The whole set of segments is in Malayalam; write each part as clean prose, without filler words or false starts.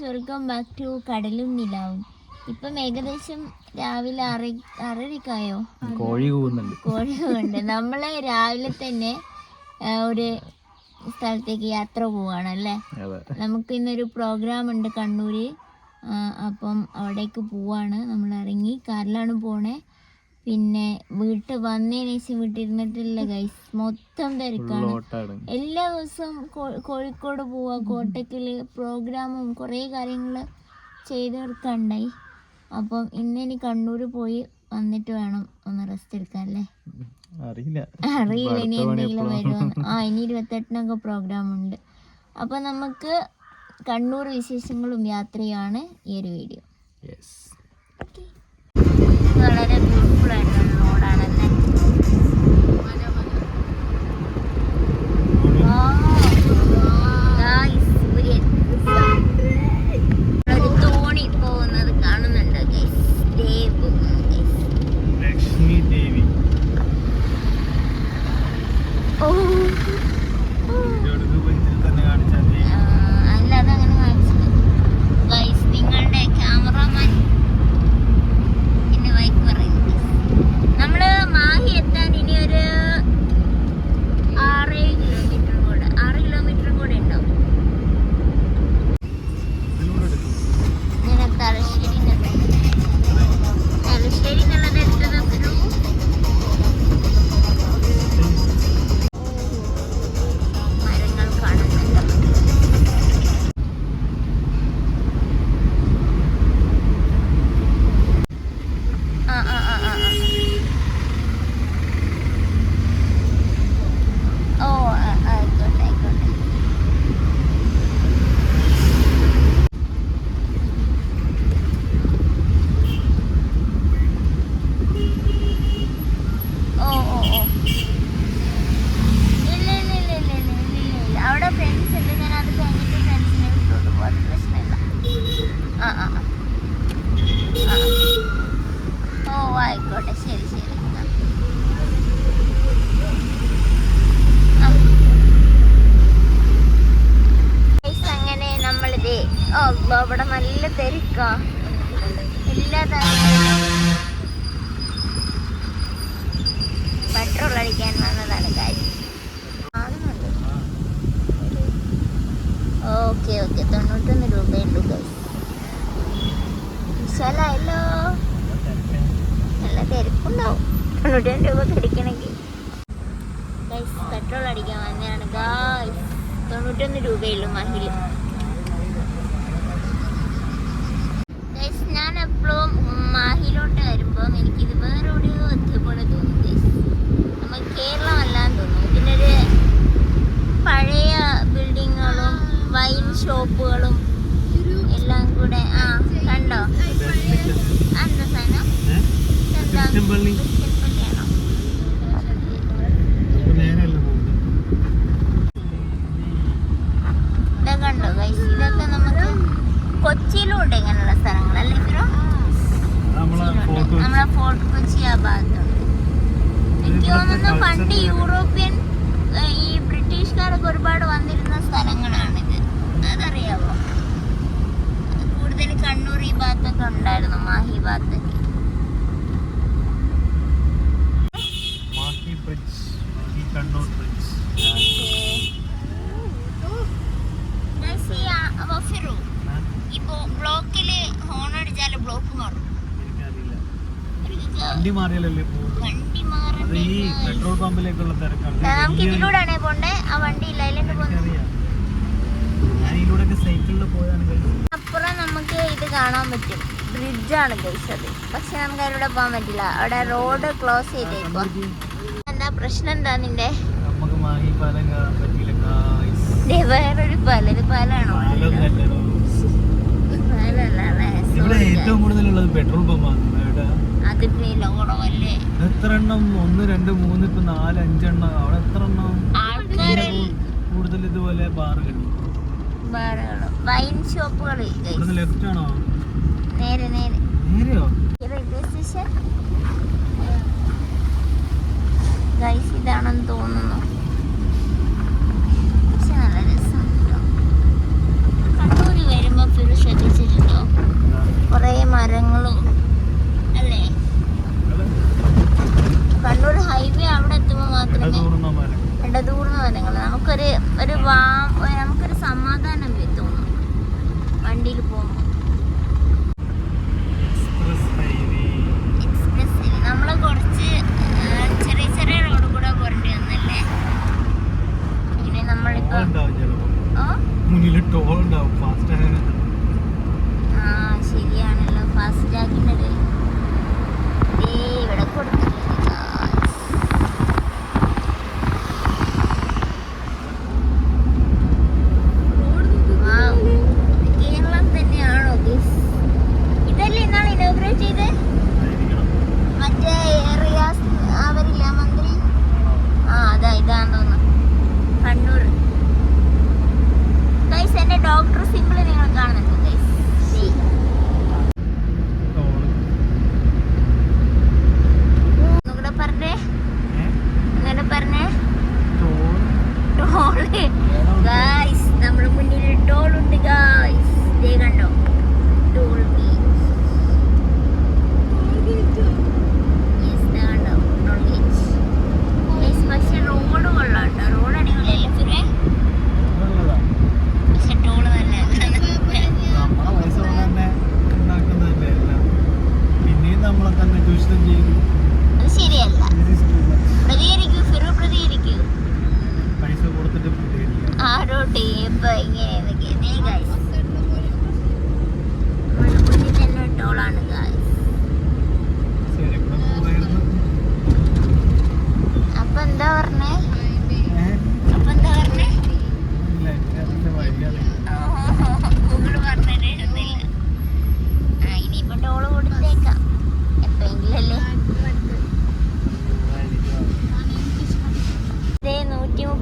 വെൽക്കം ബാക്ക് ടു കടലും നിലാവും. ഇപ്പം ഏകദേശം രാവിലെ 6:30 കോഴി കൂവുന്നുണ്ട്. നമ്മള് രാവിലെ തന്നെ ഒരു സ്ഥലത്തേക്ക് യാത്ര പോവാണ് അല്ലേ. നമുക്ക് ഇന്നൊരു പ്രോഗ്രാം ഉണ്ട് കണ്ണൂര്. അപ്പം അവിടേക്ക് പോവാണ്. നമ്മൾ ഇറങ്ങി കാറിലാണ് പോണേ. പിന്നെ വന്നതിന് ശേഷം വീട്ടിരുന്നിട്ടില്ല ഗൈസ്, മൊത്തം തിരക്കാണ്. എല്ലാ ദിവസവും കോഴിക്കോട് പോവാ, കോട്ടക്കല് പ്രോഗ്രാമും കുറേ കാര്യങ്ങൾ ചെയ്ത് തീർക്കാണ്ടായി. അപ്പം ഇന്നിനി കണ്ണൂർ പോയി വന്നിട്ട് വേണം ഒന്ന് റെസ്റ്റ് എടുക്കാൻ അല്ലേ. അറിയില്ല ഇനി എന്തെങ്കിലും വരുമോ. ഇനി 28-നൊക്കെ പ്രോഗ്രാം ഉണ്ട്. അപ്പം നമുക്ക് കണ്ണൂർ വിശേഷങ്ങളും യാത്രയാണ് ഈ ഒരു വീഡിയോ. വളരെ ബ്യൂട്ടിഫുൾ ആയിട്ടുള്ള റോഡാണല്ലേ. ഒരു തോണി പോകുന്നത് കാണുന്നുണ്ട് ഗൈസ്. ലക്ഷ്മി ദേവി. അല്ലാതെ അങ്ങനെ കാണിച്ചത് ഗൈസ്. നിങ്ങളുടെ ക്യാമറമാൻ നമ്മള് മാഹി എത്താൻ ഇനി ഒരു 6 കിലോമീറ്റർ കൂടെ ഉണ്ടാവും. ഞാൻ തലശ്ശേരി എന്നുള്ളത് എടുത്തത് മരങ്ങൾ കാണുന്നുണ്ട്. അവിടെ ഫ്രണ്ട്സ് ഉണ്ട്. ഞാൻ അത് കഴിഞ്ഞിട്ട് ഫ്രണ്ട്സിനെ വിട്ടോട്ട് പോകാൻ പ്രശ്നമില്ല. ആയിക്കോട്ടെ, ശരി. അങ്ങനെ നമ്മളിത് അവിടെ നല്ല തിരക്കാ. എല്ലാ പെട്രോൾ അടിക്കാൻ വന്നതാണ് കാര്യം. ഓക്കെ 91 രൂപയുള്ളൂ ഗൈസ്. വിശാലല്ലോ, നല്ല തിരക്കുണ്ടാവും 91 രൂപ കടിക്കണമെങ്കിൽ. ഗൈസ് പെട്രോൾ അടിക്കാൻ വന്നതാണ് ഗൈസ്. 91 രൂപയുള്ളൂ മഹില്. ഗൈസ് ഞാൻ എപ്പോഴും മാഹിലോട്ട് വരുമ്പോൾ എനിക്കിത് വേറൊരു പോലെ തോന്നും ഗൈസ്. നമ്മൾ കേരളം അല്ലാന്ന് തോന്നും. ഇതിനൊരു പഴയ ബിൽഡിങ്ങുകളും വൈൻ ഷോപ്പുകളും എല്ലാം കൂടെ. കണ്ടോ എന്താ സാധനം? കണ്ടോ ഗൈസ്, ഇതൊക്കെ നമുക്ക് കൊച്ചിയിലുണ്ട് ഇങ്ങനെയുള്ള സ്ഥലങ്ങളല്ലേ. നമ്മളെ ഫോർട്ട് കൊച്ചി ആ ഭാഗത്തുണ്ട്. എനിക്ക് തോന്നുന്നു പണ്ട് യൂറോപ്യൻ ഈ ബ്രിട്ടീഷുകാരൊക്കെ ഒരുപാട് വന്നിരുന്ന സ്ഥലങ്ങളാണിത്. അതറിയാമോ? കൂടുതൽ കണ്ണൂർ ഈ ഭാഗത്തൊക്കെ ഉണ്ടായിരുന്നു, മാഹി ഭാഗത്തൊക്കെ. ഇപ്പൊ ബ്ലോക്കില് ഹോൺ അടിച്ചാല് ബ്ലോക്ക് മാറും. വണ്ടി മാറിയല്ലേ പെട്രോൾ പമ്പിലേക്കുള്ള തിരക്കാണ്. നമുക്ക് ഇതിലൂടെയാണേ പോണ്ടേ. ആ വണ്ടി ഇല്ല, അതിലേക്ക് അപ്പുറം നമുക്ക് ഇത് കാണാൻ പറ്റും. ബ്രിഡ്ജാണ് ഗൈസ് അത്. പക്ഷെ നമുക്ക് അതിലൂടെ പോകാൻ പറ്റില്ല, അവിടെ റോഡ് ക്ലോസ് ചെയ്തേക്കോ. എന്താ പ്രശ്നം? എന്താ നിന്റെ? വേറൊരു പാലം. ഇത് പാലാണോ? ഏറ്റവും കൂടുതലുള്ളത് പെട്രോൾ പമ്പാണ്. അത് കുറവല്ലേ? എത്ര എണ്ണം? 1, 2, 3, ഇപ്പൊ 4, 5 എണ്ണം. അവിടെ എത്ര എണ്ണം? കൂടുതൽ ഇതുപോലെ ബാറുകൾ, വൈൻ ഷോപ്പുകൾ. ലെഫ്റ്റ് ആണോ? നേരെയോ? റെയിൽവേ സ്റ്റേഷൻ ഗൈസ് ഇതാണെന്ന് തോന്നുന്നു. പക്ഷെ നല്ല രസം. കണ്ണൂര് വരുമ്പോ ഫിറുഷത്ത്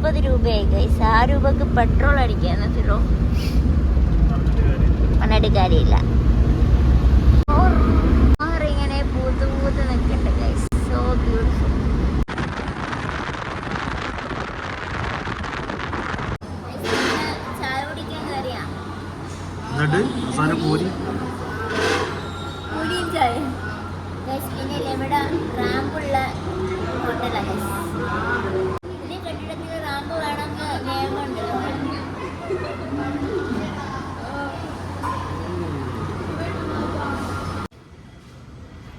30 രൂപയായി ഗൈസ്. ആ രൂപക്ക് പെട്രോൾ അടിക്കാന്ന് ഫിറോ പറഞ്ഞിട്ട് കാര്യമില്ല. ഇങ്ങനെ പൂത്ത് പൂത്ത് നിൽക്കണ്ട ഗൈസ്. So beautiful. ചായ കുടിക്കാൻ കയറിയാ പൂരിയും ചായ ഗൈസ്. പിന്നെ ഇവിടെ റാമ്പുള്ള ഹോട്ടലാണ് ഗൈസ്. ഇതിന്റെ കെട്ടിടത്തിൽ റാമ്പ് വേണമെന്ന് നിയമമുണ്ട്.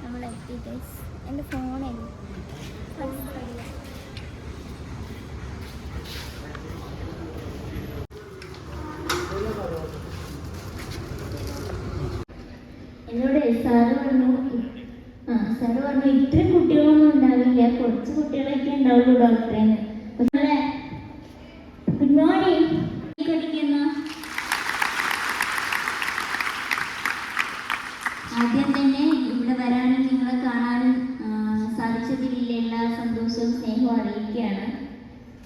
നമ്മളെത്തി ഗൈസ്. എൻ്റെ ഫോണായിരുന്നു. എന്നോട് സാറ് പറഞ്ഞു ഇത്രയും കുട്ടികളൊന്നും ഉണ്ടാവില്ല, കുറച്ച് കുട്ടികളൊക്കെ ഉണ്ടാവുള്ളൂ ഡോക്ടറേന്ന്. Good morning. ആദ്യം തന്നെ ഇവിടെ വരാനും നിങ്ങളെ കാണാനും സാധിച്ചതിലുള്ള എല്ലാ സന്തോഷവും സ്നേഹവും അറിയിക്കുകയാണ്.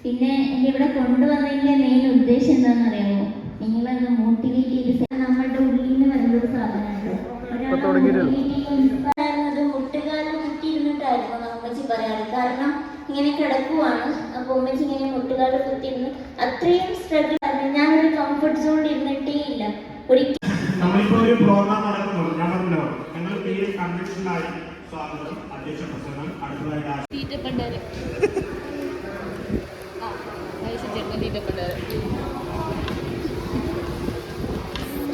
പിന്നെ എന്നെ ഇവിടെ കൊണ്ടുവന്നതിൻ്റെ മെയിൻ ഉദ്ദേശം എന്താണെന്നറിയാമോ? നിങ്ങളൊന്ന് മോട്ടിവേറ്റ് ചെയ്ത് നമ്മളുടെ ഉള്ളിൽ നിന്ന് വരുന്നൊരു സാധനമുണ്ട്. മുട്ടുകാലം കുത്തിയിരുന്നിട്ടായിരുന്നു അമ്മച്ചി പറയാറ്. കാരണം ഇങ്ങനെ കിടക്കുവാണ്. അപ്പോൾ അമ്മച്ചി ഇങ്ങനെ മുട്ടുകാലം കുത്തിയിരുന്ന് അത്രയും സ്ട്രഗിൾ ആയിരുന്നു. ഞാനൊരു കംഫർട്ട് സോണിൽ ഇരുന്നിട്ടേ ഇല്ല ഒരിക്കലും. നമ്മളിപ്പോ ഒരു പ്രോഗ്രാം നടക്കുന്നുണ്ട്. ഞാൻ പറഞ്ഞല്ലോ, ഞങ്ങൾ പേര് കൺവെൻഷനായി സ്വാഗതം, അധ്യക്ഷ പ്രസംഗം, അടുത്തതായി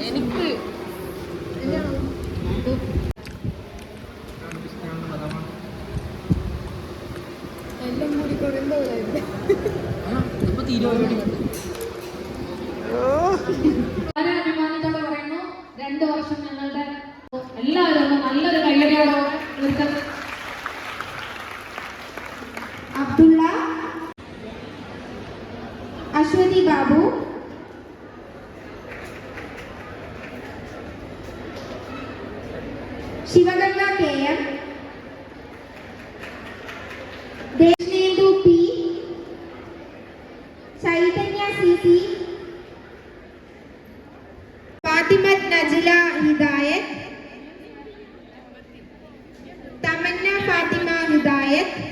എനിക്ക് എല്ലാം കൂടി കൊടുത്തോളായിരുന്നു. വളരെ അഭിമാനത്തോടെ പറയുന്നു, 2 വർഷം ഞങ്ങളുടെ എല്ലാവരും ഒന്ന് നല്ലൊരു കയ്യടിയോടെ നിർത്തുന്നു. Abdulla, Ashwathi Babu, Sivaganga KM, Deshnendu P, Chaitanya CC, Fathimath Najila Hidayath, Thamanna Fathima ഹിദായത്ത്,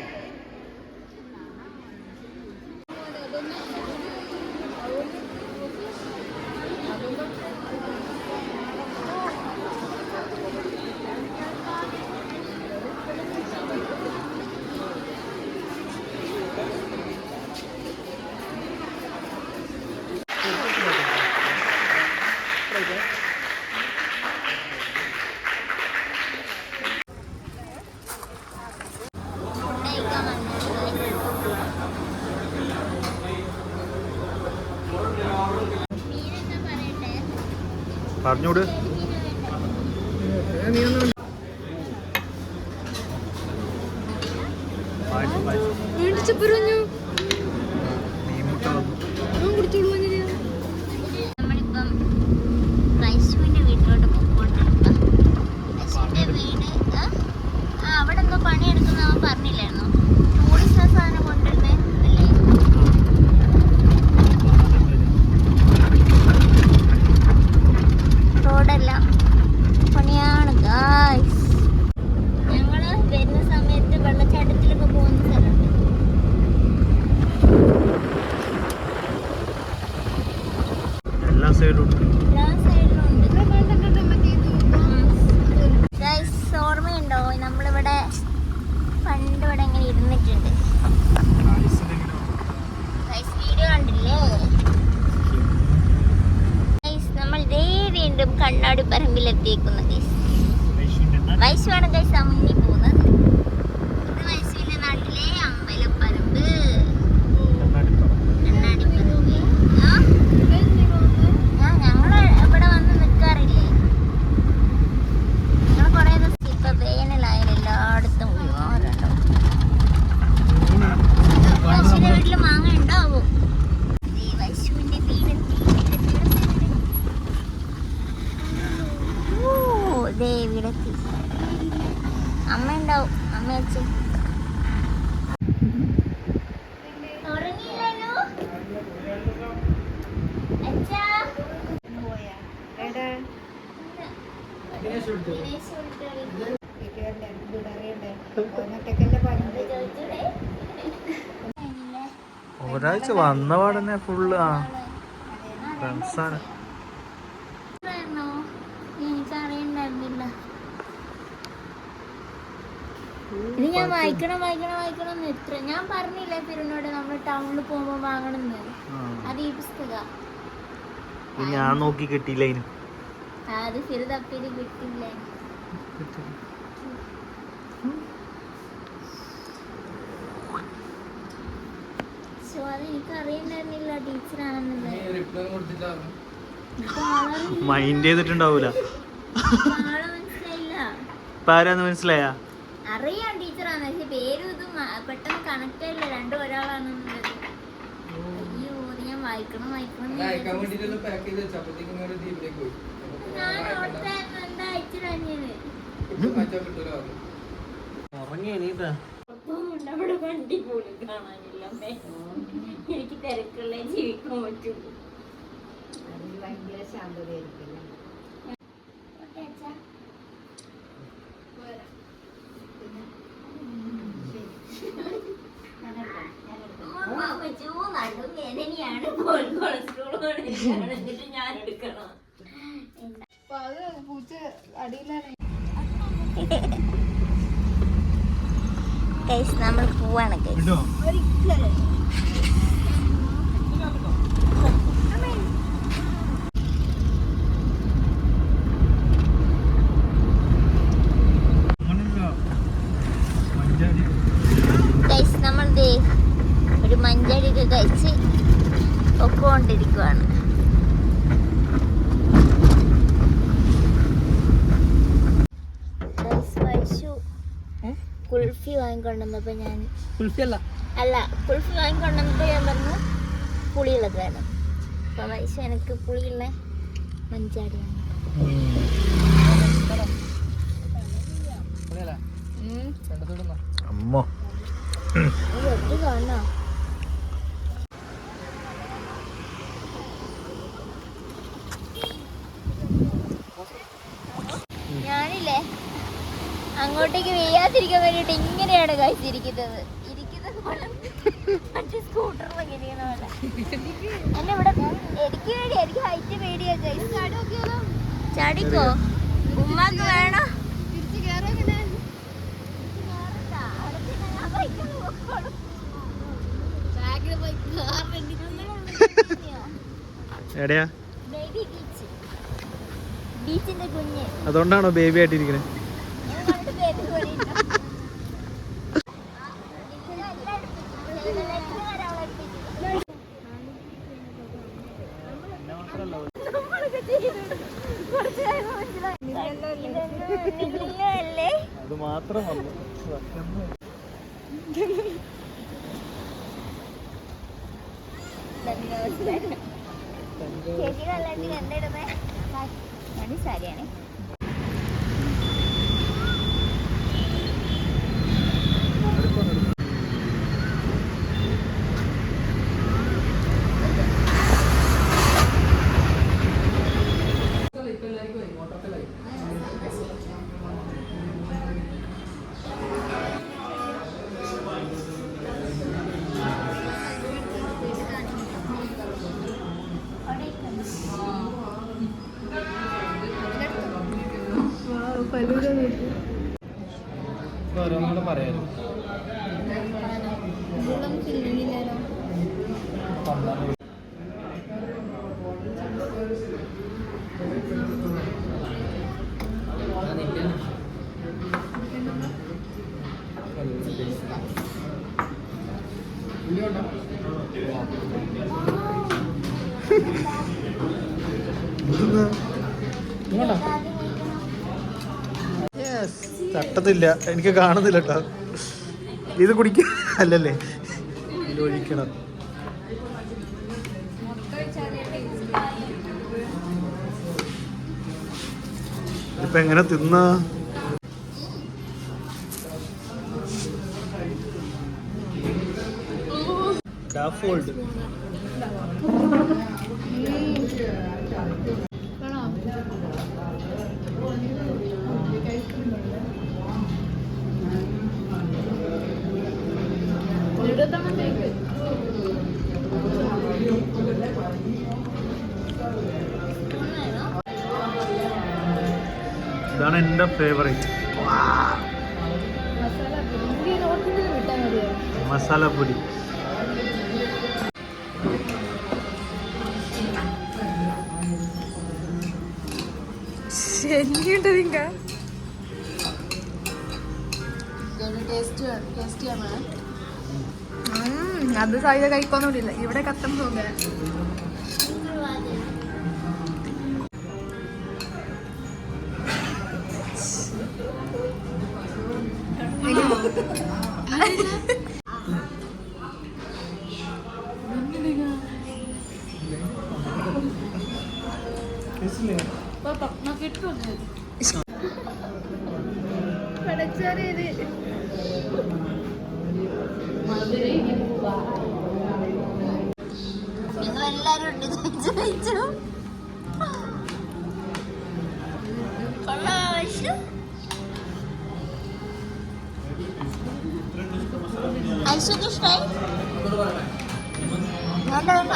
പറഞ്ഞോട്. നമ്മളിപ്പം റൈസുവിന്റെ വീട്ടിലോട്ട് പോയിക്കൊണ്ടിരിക്കുക. റൈസുവിന്റെ വീട് അവിടെ എന്തോ പണിയെടുക്കുന്ന അവൻ പറഞ്ഞില്ലായിരുന്നു. ടൂറിസ്റ്റ് സാധനം കൊണ്ടിരുന്നേ അല്ലേ? റോഡെല്ലാം പണിയാണ് ഗായ്സ്. ഞങ്ങള് വരുന്ന സമയത്ത് വെള്ളച്ചാട്ടത്തിലൊക്കെ പോകുന്ന സ്ഥലമുണ്ട്. എല്ലാ സൈഡും ഉണ്ട്. ഗൈസ് ഓർമ്മയുണ്ടോ? നമ്മളിവിടെ പണ്ട് ഇവിടെ ഇങ്ങനെ ഇരുന്നിട്ടുണ്ട്. ഗൈസ് വീഡിയോ കണ്ടില്ലേ? ഗൈസ് നമ്മൾ ഇതേ വീണ്ടും കണ്ണാടി പറമ്പിലെത്തിയേക്കുന്നു ഗൈസ്. വൈശുവാണ് ഗൈസ് ആ മുന്നിൽ പോകുന്നത്. ഇത് വൈശുവിന്റെ നാട്ടിലെ അമ്പലപ്പറമ്പ്, കണ്ണാടിപ്പറമ്പ്. ഞങ്ങൾ ഒരാഴ്ച വന്ന പാടന്നെ ഫുള്ള് ഫ്രണ്ട്സാണ്. എനിക്കറിയണ്ടായിരുന്നില്ല. ഇത് ഞാൻ വായിക്കണം എത്ര ഞാൻ പറഞ്ഞില്ലേ ഫിറുനോട് നമ്മൾ ടൗണിൽ പോകുമ്പോ വാങ്ങണമെന്ന്. അത് ഈ പുസ്തക ഞാൻ നോക്കി കിട്ടിയില്ല. അത് ഫിറു തപ്പിയത് കിട്ടില്ലേ. അത് എനിക്ക് അറിയണ്ടായിരുന്നില്ല ടീച്ചറാണെന്നത്. മൈൻഡ് ചെയ്തിട്ടുണ്ടാവൂല. മനസ്സിലായില്ല. ആരാന്ന് മനസ്സിലായാ? അറിയാം ടീച്ചറാണ്, പക്ഷെ പേരും ഇതും പെട്ടെന്ന് കണക്ട് ആയില്ല, രണ്ടും ഒരാളാണെന്നുള്ളത്. അയ്യോ ഞാൻ വായിക്കണം ഞാൻ ഓർത്തായിരുന്നു എന്താ അയച്ചിടഞ്ഞത്. അവിടെ വണ്ടി പോലും കാണാനില്ല. എനിക്ക് തിരക്കുള്ള ജീവിക്കാൻ പറ്റുള്ളൂ. വേദനയാണ്, കൊളസ്ട്രോൾ എന്നിട്ട് ഞാൻ എടുക്കണം. നമ്മൾ പോവാണ്. നമ്മൾ ഒരു മഞ്ചാടിയൊക്കെ കഴിച്ച് പൊക്കോണ്ടിരിക്കുവാണ്. കുൽഫി വാങ്ങിക്കൊണ്ടുവന്നപ്പോ ഞാൻ കുൽഫി വാങ്ങിക്കൊണ്ടുവന്നപ്പോ ഞാൻ പറഞ്ഞു പുളിയുള്ളത് വേണം. അപ്പൊ വൈശു എനിക്ക് പുളിയുള്ള മഞ്ചാടിയാണ്. അമ്മോ കാണോ ഞാനില്ലേ അങ്ങോട്ടേക്ക് വീഴാതിരിക്കാൻ വേണ്ടിട്ട് ഇങ്ങനെയാണ് കഴിച്ചിരിക്കുന്നത്. മറ്റേ സ്കൂട്ടറിലൊക്കെ ഇരിക്കുന്ന പോലെ എന്നെ ഇവിടെ എനിക്ക് ഹൈറ്റ് പേടിയാ. ചാടിക്കോ ഉമ്മാക്ക് വേണോ? എവിടെയാ? ബീച്ചിന്റെ കുഞ്ഞ്. അതുകൊണ്ടാണോ ബേബി ആയിട്ടിരിക്കുന്നത്? അത് മാത്രം വന്നു. ചേച്ചി കല്യാണത്തിന് എന്താ ഇടുന്നത്? മണി സാരിയാണ്. പറയാലോ തട്ടത്തില്ല, എനിക്ക് കാണുന്നില്ല കേട്ടോ. ഇത് കുടിക്ക അല്ലല്ലേ, ഇത് ഒഴിക്കണം. ഇതിപ്പോ എങ്ങനെ തിന്ന? ഡാഫോൾഡ് ഇതാണ് എൻ്റെ ഫേവറേറ്റ് മസാലപ്പൊടി. അത് സാധ്യത കഴിക്കൊന്നുമില്ല ഇവിടെ കത്തം തോന്നുക. നിങ്ങളെല്ലാരും ഉണ്ട് ചോദിച്ചു ഐശ്വര്യ ഇഷ്ടായി? വേണ്ട വേണ്ട.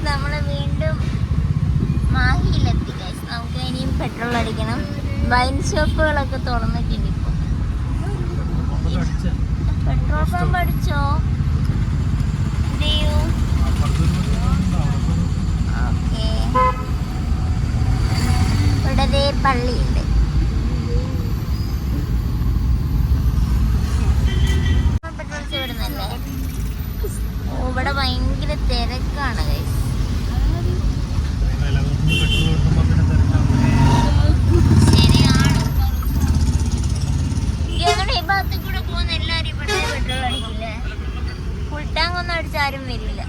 നമ്മള് വീണ്ടും മാഹിയിലെത്തി ഗൈസ്. നമുക്ക് ഇനിയും പെട്രോൾ അടിക്കണം. വൈൻ ഷോപ്പുകളൊക്കെ തുറന്നിട്ടുണ്ട് ഇപ്പൊ. പെട്രോൾ പമ്പ് അടിച്ചോ? ഓക്കെ, ഇവിടെ പള്ളിയുണ്ട്. പെട്രോൾ ചേടുന്നല്ലേ? ഓ, ഇവിടെ ഭയങ്കര തിരക്കാണ് ഗൈസ്. ശരിയാണ്. ഈ ഭാഗത്ത് കൂടെ പോകുന്ന എല്ലാരും ഇവിടെ പെട്രോൾ അടിക്കില്ലേ? ഫുൾ ടാങ്ക് ഒന്നും അടിച്ചാരും വരില്ല.